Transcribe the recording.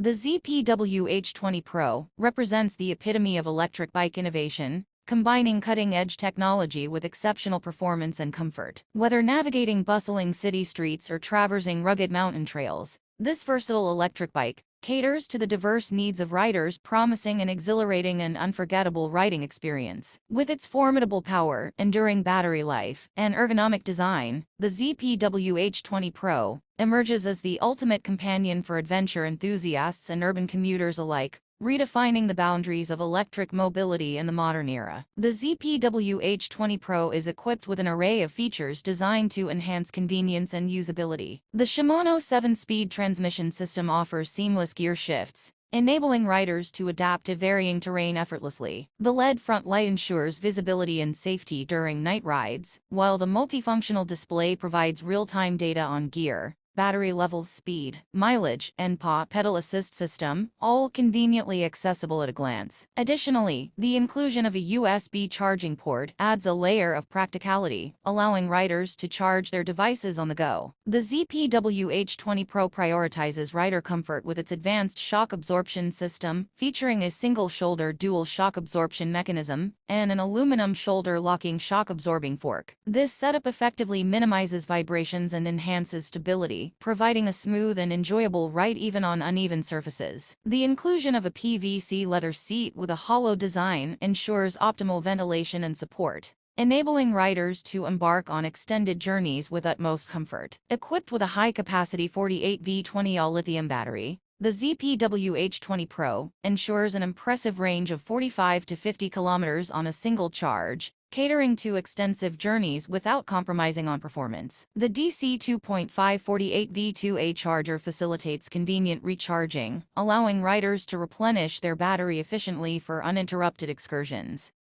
The ZPW H20pro represents the epitome of electric bike innovation, combining cutting-edge technology with exceptional performance and comfort. Whether navigating bustling city streets or traversing rugged mountain trails, this versatile electric bike caters to the diverse needs of riders, promising an exhilarating and unforgettable riding experience. With its formidable power, enduring battery life, and ergonomic design, the ZPW H20pro emerges as the ultimate companion for adventure enthusiasts and urban commuters alike, redefining the boundaries of electric mobility in the modern era. The ZPW H20pro is equipped with an array of features designed to enhance convenience and usability. The Shimano 7-speed transmission system offers seamless gear shifts, enabling riders to adapt to varying terrain effortlessly. The LED front light ensures visibility and safety during night rides, while the multifunctional display provides real-time data on gear, battery level, speed, mileage, and pedal assist system, all conveniently accessible at a glance. Additionally, the inclusion of a USB charging port adds a layer of practicality, allowing riders to charge their devices on the go. The ZPW H20pro prioritizes rider comfort with its advanced shock absorption system, featuring a single-shoulder dual shock absorption mechanism and an aluminum shoulder-locking shock-absorbing fork. This setup effectively minimizes vibrations and enhances stability, providing a smooth and enjoyable ride even on uneven surfaces. The inclusion of a PVC leather seat with a hollow design ensures optimal ventilation and support, enabling riders to embark on extended journeys with utmost comfort. Equipped with a high-capacity 48V 20AH lithium battery, the ZPW H20pro ensures an impressive range of 45 to 50 kilometers on a single charge, catering to extensive journeys without compromising on performance. The DC 2.5 48V 2AH charger facilitates convenient recharging, allowing riders to replenish their battery efficiently for uninterrupted excursions.